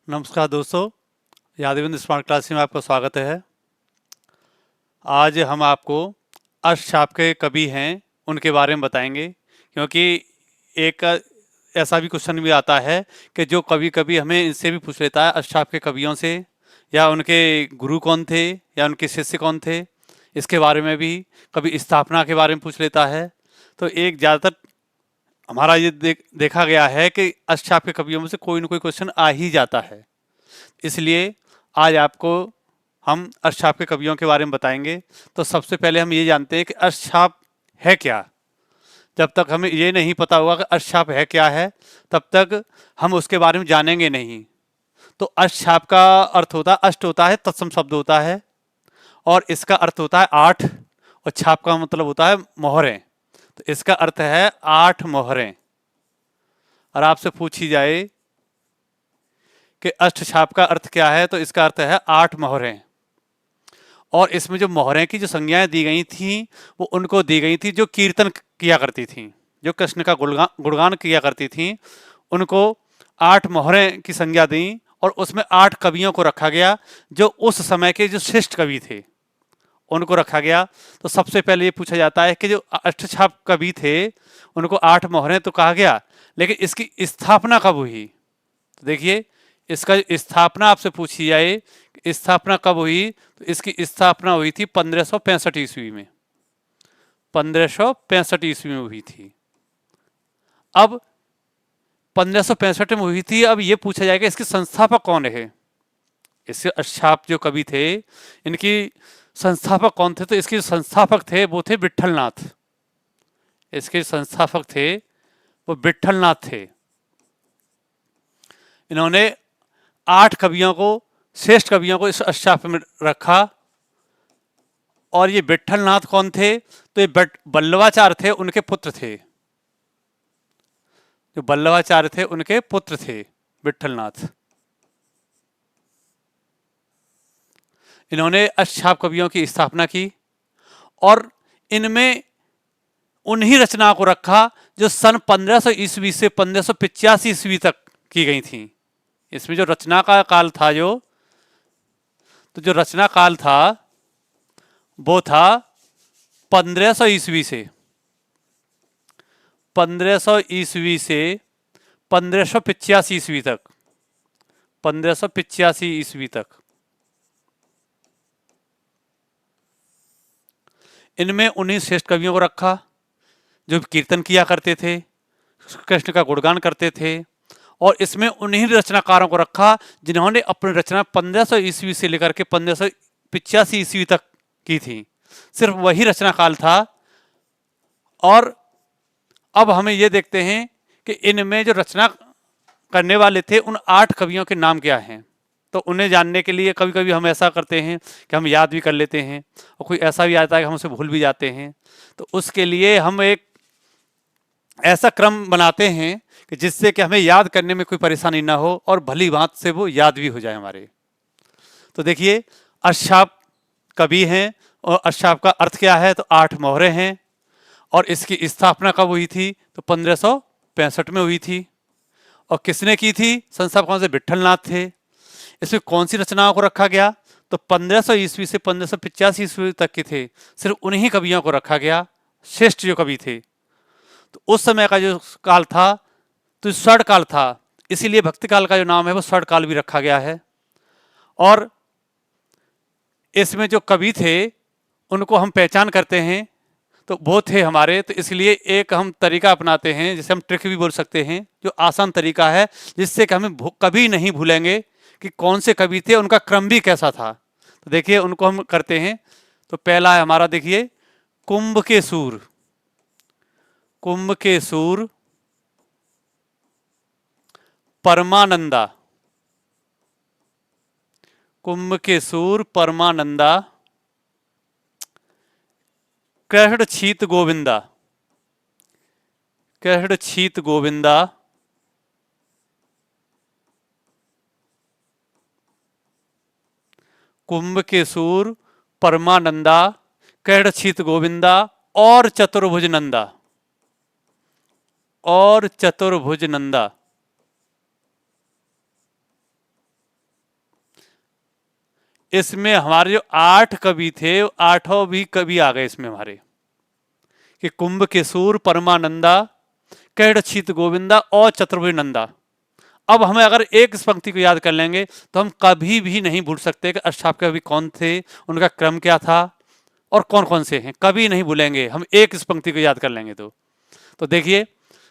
नमस्कार दोस्तों, यादविंद smart class में आपका स्वागत है। आज हम आपको अष्टछाप के कवि हैं उनके बारे में बताएंगे, क्योंकि एक ऐसा भी क्वेश्चन भी आता है कि जो कभी कभी हमें इनसे भी पूछ लेता है अष्टछाप के कवियों से, या उनके गुरु कौन थे या उनके शिष्य कौन थे, इसके बारे में भी कभी स्थापना के बारे में पूछ लेता है। तो एक ज़्यादातर हमारा ये देखा गया है कि अष्टछाप के कवियों में से कोई ना कोई क्वेश्चन आ ही जाता है। इसलिए आज आपको हम अष्टछाप के कवियों के बारे में बताएंगे। तो सबसे पहले हम ये जानते हैं कि अष्टछाप है क्या। जब तक हमें ये नहीं पता होगा कि अष्टछाप है क्या है, तब तक हम उसके बारे में जानेंगे नहीं। तो अष्टछाप का अर्थ होता है, अष्ट होता है तत्सम शब्द होता है, और इसका अर्थ होता है आठ, और छाप का मतलब होता है मोहरें। तो इसका अर्थ है आठ मोहरें। और आपसे पूछी जाए कि अष्टछाप का अर्थ क्या है, तो इसका अर्थ है आठ मोहरें। और इसमें जो मोहरें की जो संज्ञाएं दी गई थी, वो उनको दी गई थी जो कीर्तन किया करती थी, जो कृष्ण का गुणगान किया करती थी। उनको आठ मोहरें की संज्ञा दी, और उसमें आठ कवियों को रखा गया जो उस समय के जो श्रेष्ठ कवि थे उनको रखा गया। तो सबसे पहले ये पूछा जाता है कि जो अष्टछाप कवि थे उनको आठ मोहरें तो कहा गया, लेकिन इसकी स्थापना कब हुई। तो देखिए, इसका स्थापना आपसे पूछी जाए, स्थापना कब हुई, तो इसकी स्थापना हुई थी 1565 ईस्वी में। 1565 ईस्वी में हुई थी। अब 1565 में हुई थी। अब ये पूछा जाएगा इसके संस्थापक कौन है। इसके अष्टछाप जो कवि थे, इनकी संस्थापक कौन थे, तो इसके संस्थापक थे वो थे विट्ठलनाथ। इसके संस्थापक थे वो विट्ठलनाथ थे। इन्होंने आठ कवियों को, श्रेष्ठ कवियों को इस अष्टछाप में रखा। और ये विट्ठलनाथ कौन थे, तो ये बल्लवाचार्य थे, उनके पुत्र थे। जो बल्लवाचार्य थे उनके पुत्र थे विट्ठलनाथ। इन्होंने अष्टछाप कवियों की स्थापना की, और इनमें उन्हीं रचनाओं को रखा जो सन 1500 ईस्वी से 1585 ईस्वी तक की गई थी। इसमें जो रचना का काल था, जो रचना काल था वो था 1500 ईस्वी से 1585 ईस्वी तक। 1585 ईस्वी तक इनमें उन्हीं श्रेष्ठ कवियों को रखा जो कीर्तन किया करते थे, कृष्ण का गुणगान करते थे। और इसमें उन्हीं रचनाकारों को रखा जिन्होंने अपनी रचना 1500 ईस्वी से लेकर के 1585 ईस्वी तक की थी। सिर्फ वही रचना काल था। और अब हमें यह देखते हैं कि इनमें जो रचना करने वाले थे उन आठ कवियों के नाम क्या हैं। तो उन्हें जानने के लिए कभी कभी हम ऐसा करते हैं कि हम याद भी कर लेते हैं, और कोई ऐसा भी आता है कि हम उसे भूल भी जाते हैं। तो उसके लिए हम एक ऐसा क्रम बनाते हैं कि जिससे कि हमें याद करने में कोई परेशानी ना हो, और भली बात से वो याद भी हो जाए हमारे। तो देखिए, अष्टछाप कवि हैं, और अष्टछाप का अर्थ क्या है, तो आठ मोहरें हैं। और इसकी स्थापना कब हुई थी, तो 1565 में हुई थी। और किसने की थी, संस्थापक कौन से, विट्ठलनाथ थे। इसमें कौन सी रचनाओं को रखा गया, तो 1500 ईस्वी से 1585 ईस्वी तक के थे, सिर्फ उन्हीं कवियों को रखा गया, श्रेष्ठ जो कवि थे। तो उस समय का जो काल था तो स्वर्ण काल था, इसीलिए भक्ति काल का जो नाम है वो स्वर्ण काल भी रखा गया है। और इसमें जो कवि थे उनको हम पहचान करते हैं, तो वो थे हमारे। तो इसलिए एक हम तरीका अपनाते हैं, जिसे हम ट्रिक भी बोल सकते हैं, जो आसान तरीका है, जिससे कि हमें कभी नहीं भूलेंगे कि कौन से कवि थे, उनका क्रम भी कैसा था। तो देखिए, उनको हम करते हैं। तो पहला है हमारा, देखिए, कुंभ के सूर। कुंभ के सूर परमानंदा। कुंभ के सूर परमानंदा। कृष्ण छीत गोविंदा। कृष्ण छीत गोविंदा। कुंभ के सूर परमानंदा, कृष्ण छीत गोविंदा, और चतुर्भुज नंदा। और चतुर्भुज नंदा। इसमें हमारे जो 8 कवि थे, आठों भी कवि आ गए इसमें हमारे, कि कुंभ केसूर परमानंदा कैडचित गोविंदा और चतुर्भुज नंदा। अब हमें अगर एक इस पंक्ति को याद कर लेंगे तो हम कभी भी नहीं भूल सकते कि अष्टाप के कवि कौन थे, उनका क्रम क्या था और कौन कौन से हैं, कभी नहीं भूलेंगे हम एक इस पंक्ति को याद कर लेंगे तो देखिए,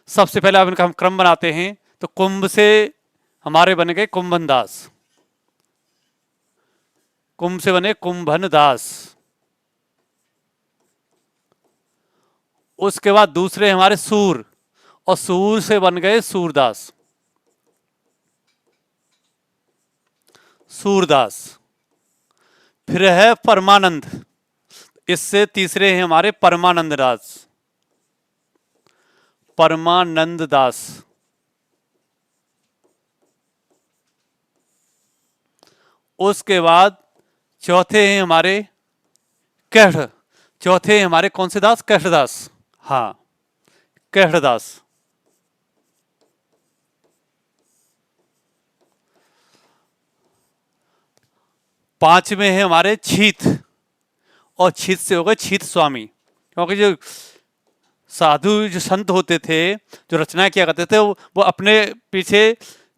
सबसे पहले अब इनका हम क्रम बनाते हैं। तो कुंभ से हमारे बन गए कुंभन दास, कुंभ से बने कुंभन दास। उसके बाद दूसरे हमारे सूर, और सूर से बन गए सूरदास, सूरदास। फिर है परमानंद, इससे तीसरे हैं हमारे परमानंद दास, परमानंद दास। उसके बाद चौथे हैं हमारे कैढ़, चौथे हैं हमारे कौन से दास, कैढ़दास, हाँ कैढ़दास। पांचवें हैं हमारे छीत, और छीत से हो गए छीत स्वामी, क्योंकि जो साधु जो संत होते थे जो रचना किया करते थे वो अपने पीछे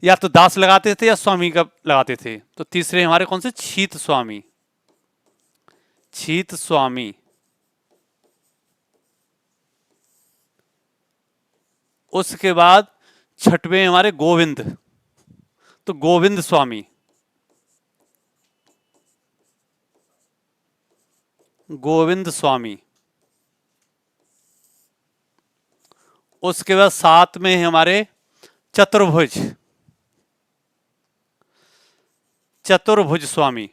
या तो दास लगाते थे या स्वामी का लगाते थे। तो तीसरे हमारे कौन से, छीत स्वामी, छीत स्वामी। उसके बाद छठवें हमारे गोविंद, तो गोविंद स्वामी, गोविंद स्वामी। उसके बाद सात में है हमारे चतुर्भुज, चतुर्भुज स्वामी।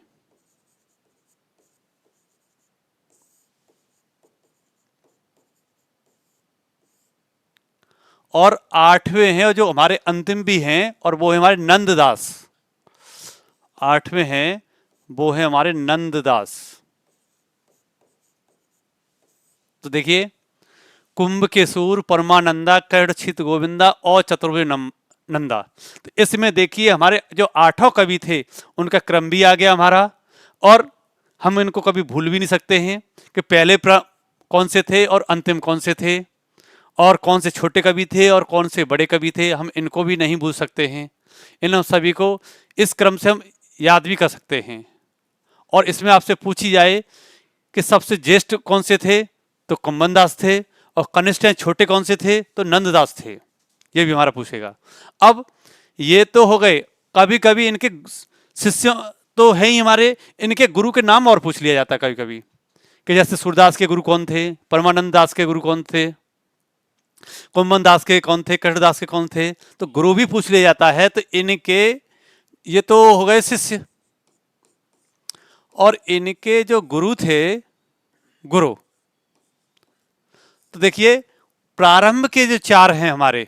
और आठवें हैं जो हमारे अंतिम भी हैं, और वो है हमारे नंददास, आठवें हैं वो है हमारे नंददास। तो देखिए, कुंभ केसूर परमानंदा कैढ़चित गोविंदा और चतुर्भुज नंदा। तो इसमें देखिए हमारे जो आठों कवि थे उनका क्रम भी आ गया हमारा, और हम इनको कभी भूल भी नहीं सकते हैं कि पहले कौन से थे और अंतिम कौन से थे, और कौन से छोटे कवि थे और कौन से बड़े कवि थे, हम इनको भी नहीं भूल सकते हैं। इन सभी को इस क्रम से हम याद भी कर सकते हैं। और इसमें आपसे पूछी जाए कि सबसे ज्येष्ठ कौन से थे, तो कुंभन दास थे, और कनिष्ठ छोटे कौन से थे, तो नंददास थे, ये भी हमारा पूछेगा। अब ये तो हो गए, कभी कभी इनके शिष्य तो है ही हमारे, इनके गुरु के नाम और पूछ लिया जाता है कभी कभी, कि जैसे सूरदास के गुरु कौन थे, परमानंद दास के गुरु कौन थे, कुंभन दास के कौन थे, कृष्णदास के कौन थे, तो गुरु भी पूछ लिया जाता है। तो इनके ये तो हो गए शिष्य, और इनके जो गुरु थे, गुरु, तो देखिए प्रारंभ के जो चार हैं हमारे,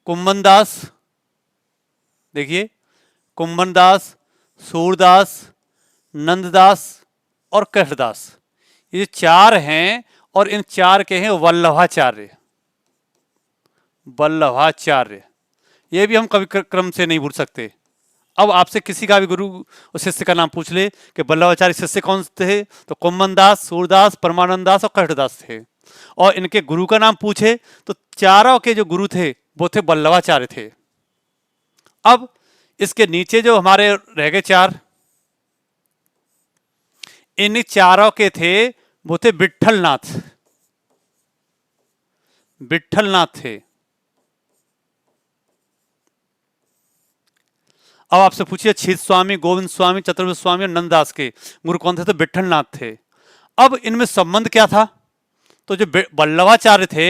कुंभन दास, देखिए कुंभन दास, सूरदास, नंददास और कृष्णदास, ये चार हैं। और इन चार के हैं वल्लभाचार्य, वल्लभाचार्य, ये भी हम कभी क्रम से नहीं भूल सकते। अब आपसे किसी का भी गुरु और शिष्य का नाम पूछ ले कि वल्लभाचार्य शिष्य कौन थे, तो कुंभन दास, सूरदास, परमानंद दास और कृष्णदास थे। और इनके गुरु का नाम पूछे तो चारों के जो गुरु थे वो थे वल्लभाचार्य थे। अब इसके नीचे जो हमारे रह गए चार, इन चारों के थे वो थे विट्ठलनाथ, विट्ठलनाथ थे। अब आपसे पूछिए छीत स्वामी, गोविंद स्वामी, चतुर्भुज स्वामी और नंददास के गुरु कौन थे, तो विट्ठलनाथ थे। अब इनमें संबंध क्या था, तो जो वल्लभाचार्य थे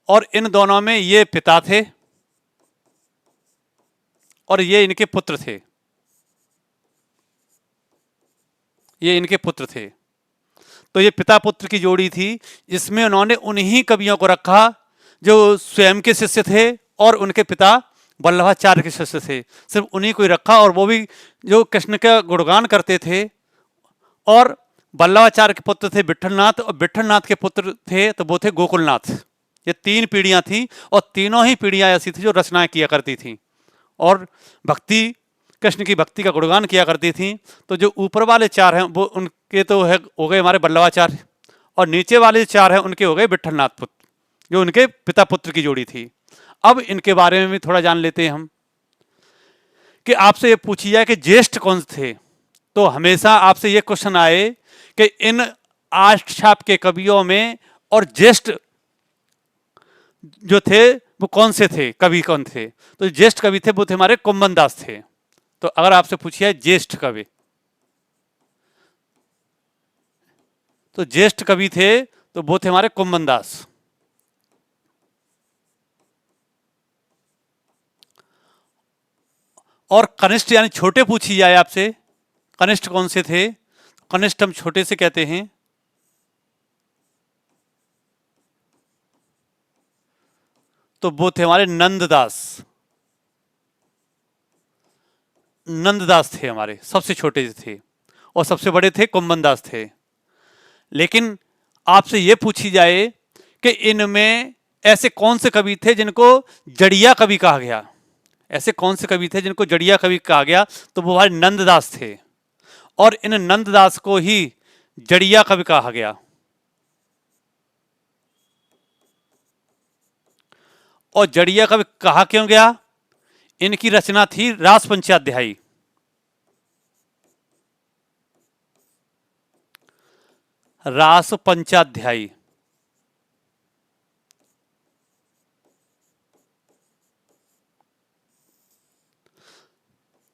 और इन दोनों में ये पिता थे और ये इनके पुत्र थे, ये इनके पुत्र थे। तो ये पिता पुत्र की जोड़ी थी, जिसमें उन्होंने उन्हीं कवियों को रखा जो स्वयं के शिष्य थे और उनके पिता वल्लभाचार्य के शिष्य थे, सिर्फ उन्हीं को ही रखा, और वो भी जो कृष्ण का गुणगान करते थे। और वल्लभाचार्य के पुत्र थे विट्ठलनाथ, और विट्ठलनाथ के पुत्र थे तो वो थे गोकुलनाथ। ये तीन पीढ़ियां थी, और तीनों ही पीढ़ियां ऐसी थी जो रचनाएं किया करती थी और भक्ति कृष्ण की भक्ति का गुणगान किया करती थी। तो जो ऊपर वाले चार हैं वो उनके तो है हो गए हमारे बल्लवाचार्य, और नीचे वाले चार हैं उनके हो गए विट्ठलनाथ पुत्र, जो उनके पिता पुत्र की जोड़ी थी। अब इनके बारे में भी थोड़ा जान लेते हैं हम, कि आपसे ये पूछी जाए कि ज्येष्ठ कौन थे, तो हमेशा आपसे ये क्वेश्चन आए कि इन अष्टछाप के कवियों में और ज्येष्ठ जो थे वो कौन से थे, कवि कौन थे। तो ज्येष्ठ कवि थे वो थे हमारे कुम्भन दास थे। तो अगर आपसे पूछिए ज्येष्ठ कवि, तो ज्येष्ठ कवि थे तो वो थे हमारे कुम्भन दास। और कनिष्ठ यानी छोटे पूछी जाए आपसे, कनिष्ठ कौन से थे, कनिष्ठ हम छोटे से कहते हैं, तो वो थे हमारे नंददास। नंददास थे हमारे सबसे छोटे थे, और सबसे बड़े थे कुम्भन दास थे। लेकिन आपसे ये पूछी जाए कि इनमें ऐसे कौन से कवि थे जिनको जड़िया कवि कहा गया, ऐसे कौन से कवि थे जिनको जड़िया कवि कहा गया, तो वो हमारे नंददास थे। और इन नंददास को ही जड़िया कवि कहा गया। और जड़िया कवि कहा क्यों गया, इनकी रचना थी रास पंचाध्यायी। रास पंचाध्यायी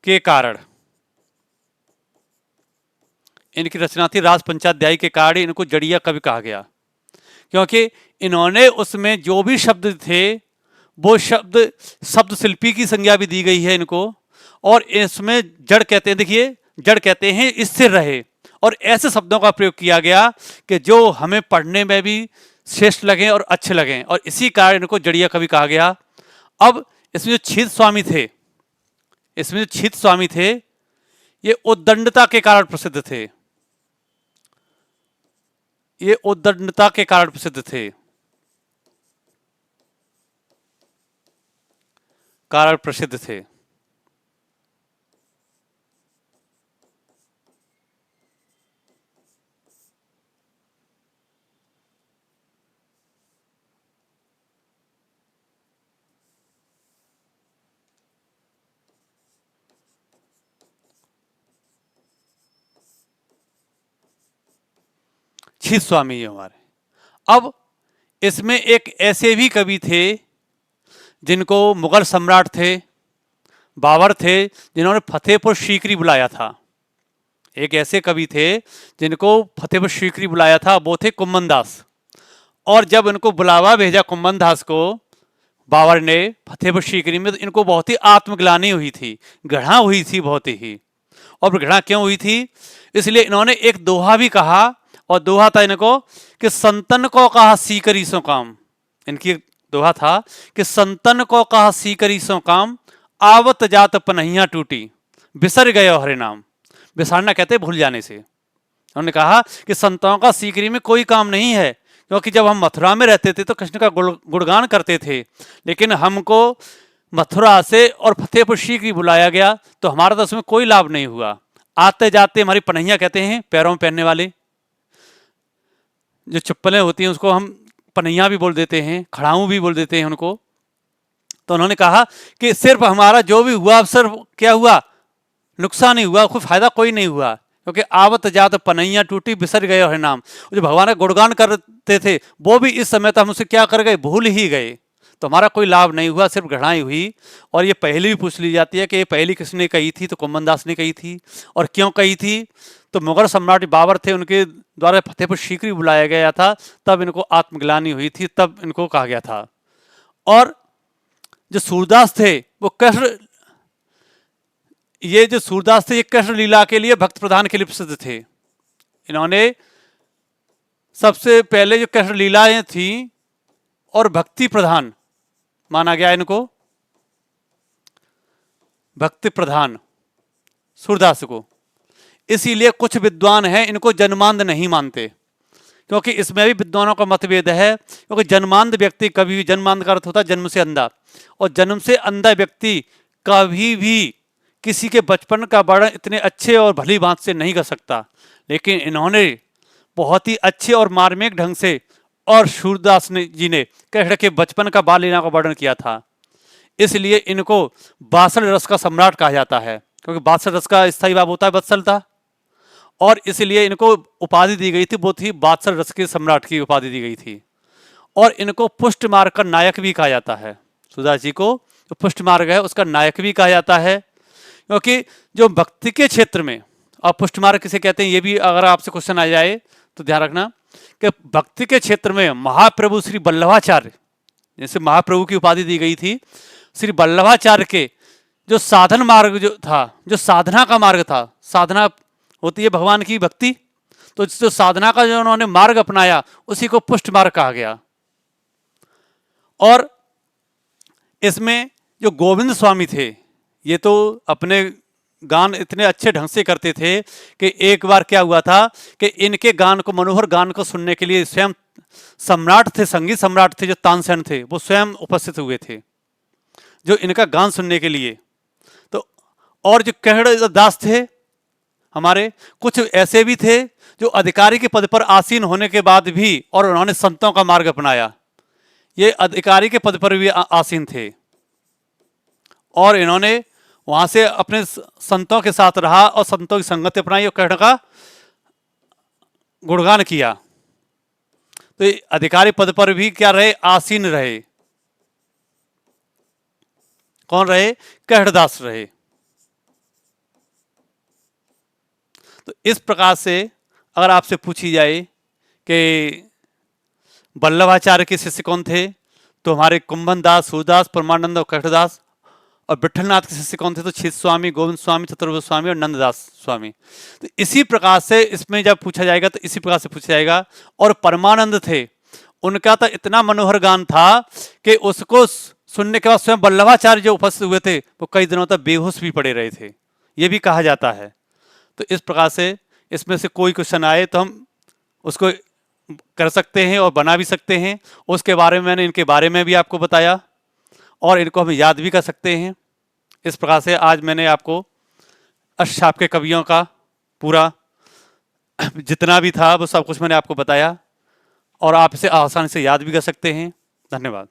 के कारण, इनकी रचना थी रास पंचाध्यायी के कारण इनको जड़िया कवि कहा गया, क्योंकि इन्होंने उसमें जो भी शब्द थे वो शब्द शब्द शिल्पी की संज्ञा भी दी गई है इनको। और इसमें जड़ कहते हैं, देखिए जड़ कहते हैं स्थिर रहे, और ऐसे शब्दों का प्रयोग किया गया कि जो हमें पढ़ने में भी श्रेष्ठ लगे और अच्छे लगे, और इसी कारण इनको जड़िया कवि कहा गया। अब इसमें जो छीत स्वामी थे, इसमें जो छीत स्वामी थे ये उद्दंडता के कारण प्रसिद्ध थे, ये उद्दंडता के कारण प्रसिद्ध थे, कारण प्रसिद्ध थे। छीत स्वामी ये हमारे। अब इसमें एक ऐसे भी कवि थे जिनको मुगल सम्राट थे, बाबर थे, जिन्होंने फतेहपुर सीकरी बुलाया था। एक ऐसे कवि थे जिनको फतेहपुर सीकरी बुलाया था, वो थे कुम्भन दास। और जब इनको बुलावा भेजा कुम्भन दास को बाबर ने फतेहपुर सीकरी में, तो इनको बहुत ही आत्मग्लानि हुई थी, घृणा हुई थी बहुत ही। और घृणा क्यों हुई थी, इसलिए इन्होंने एक दोहा भी कहा, और दोहा था इनको कि संतन को कहा सीकरी सो काम। इनकी दोहा था कि संतन को कहा सीकरी सो काम, आवत जात पनहिया टूटी, बिसर गए हरे नाम। बिसारना कहते भूल जाने से। उन्होंने कहा कि संतों का सीकरी में कोई काम नहीं है, क्योंकि जब हम मथुरा में रहते थे तो कृष्ण का गुणगान करते थे, लेकिन हमको मथुरा से और फतेहपुर सीकरी बुलाया गया तो हमारा तो उसमें कोई लाभ नहीं हुआ। आते जाते हमारी पनहिया कहते हैं, पैरों में पहनने वाले जो चप्पलें होती हैं उसको हम पनैया भी बोल देते हैं, खड़ाऊ भी बोल देते हैं उनको। तो उन्होंने कहा कि सिर्फ हमारा जो भी हुआ सिर्फ क्या हुआ, नुकसान ही हुआ, कोई फायदा कोई नहीं हुआ, क्योंकि आवत जात पनैया टूटी बिसर गए है नाम। जो भगवान का गुणगान करते थे वो भी इस समय तो हम उसे क्या कर गए, भूल ही गए। तो हमारा कोई लाभ नहीं हुआ, सिर्फ घृणाई हुई। और ये पहली भी पूछ ली जाती है कि ये पहली किसने कही थी, तो कुम्भन दास ने कही थी। और क्यों कही थी, तो मुगल सम्राट बाबर थे, उनके द्वारा फतेहपुर सीकरी बुलाया गया था, तब इनको आत्मग्लानि हुई थी, तब इनको कहा गया था। और जो सूरदास थे वो कृष्ण, ये जो सूरदास थे ये कृष्ण लीला के लिए, भक्त प्रधान के लिए प्रसिद्ध थे। इन्होंने सबसे पहले जो कृष्ण लीलाएं थी और भक्ति प्रधान माना गया इनको, भक्ति प्रधान सूरदास को। इसीलिए कुछ विद्वान हैं इनको जन्मांध नहीं मानते, क्योंकि इसमें भी विद्वानों का मतभेद है। क्योंकि जन्मांध व्यक्ति कभी भी, जन्मांध का अर्थ होता है जन्म से अंधा, और जन्म से अंधा व्यक्ति कभी भी किसी के बचपन का वर्णन इतने अच्छे और भली भांति से नहीं कर सकता, लेकिन इन्होंने बहुत ही अच्छे और मार्मिक ढंग से और सूरदास ने जी ने कृष्ण के बचपन का बाल लीला का वर्णन किया था। इसलिए इनको बात्सल रस का सम्राट कहा जाता है, क्योंकि बात्सल रस का स्थायी भाव होता है वत्सलता, और इसलिए इनको उपाधि दी गई थी, वो थी बात्सल रस के सम्राट की उपाधि दी गई थी। और इनको पुष्ट मार्ग का नायक भी कहा जाता है। सूरदास जी को जो पुष्ट मार्ग है उसका नायक भी कहा जाता है, क्योंकि जो भक्ति के क्षेत्र में, और पुष्ट मार्ग किसे कहते हैं ये भी अगर आपसे क्वेश्चन आ जाए तो ध्यान रखना कि भक्ति के क्षेत्र में महाप्रभु श्री वल्लभाचार्य, जैसे महाप्रभु की उपाधि दी गई थी, श्री वल्लभाचार्य के जो साधन मार्ग जो था, जो साधना का मार्ग था, साधना होती है भगवान की भक्ति, तो जो साधना का जो उन्होंने मार्ग अपनाया उसी को पुष्ट मार्ग कहा गया। और इसमें जो गोविंद स्वामी थे, ये तो अपने गान इतने अच्छे ढंग से करते थे कि एक बार क्या हुआ था कि इनके गान को, मनोहर गान को सुनने के लिए स्वयं सम्राट थे, संगीत सम्राट थे जो तानसेन थे, वो स्वयं उपस्थित हुए थे जो इनका गान सुनने के लिए। तो और जो कहड़ दास थे हमारे, कुछ ऐसे भी थे जो अधिकारी के पद पर आसीन होने के बाद भी और उन्होंने संतों का मार्ग अपनाया, ये अधिकारी के पद पर भी आसीन थे, और इन्होंने वहां से अपने संतों के साथ रहा और संतों की संगत अपनाई और कृष्ण का गुणगान किया। तो ये अधिकारी पद पर भी क्या रहे, आसीन रहे। कौन रहे? कहड़दास रहे। तो इस प्रकार से अगर आपसे पूछी जाए कि वल्लभाचार्य के शिष्य कौन थे, तो हमारे कुंभन दास, सूरदास, परमानंद और कृष्णदास। और विठलनाथ के शिष्य कौन थे, तो छित स्वामी, गोविंद स्वामी, चतुर्वेद स्वामी और नंददास स्वामी। तो इसी प्रकार से इसमें जब पूछा जाएगा तो इसी प्रकार से पूछा जाएगा। और परमानंद थे, उनका तो इतना मनोहर गान था कि उसको सुनने के बाद स्वयं वल्लभाचार्य जो उपस्थित हुए थे वो कई दिनों तक बेहोश भी पड़े रहे थे, ये भी कहा जाता है। तो इस प्रकार से इसमें से कोई क्वेश्चन आए तो हम उसको कर सकते हैं और बना भी सकते हैं। उसके बारे में मैंने इनके बारे में भी आपको बताया और इनको हम याद भी कर सकते हैं। इस प्रकार से आज मैंने आपको अष्टछाप के कवियों का पूरा जितना भी था वो सब कुछ मैंने आपको बताया और आप इसे आसानी से याद भी कर सकते हैं। धन्यवाद।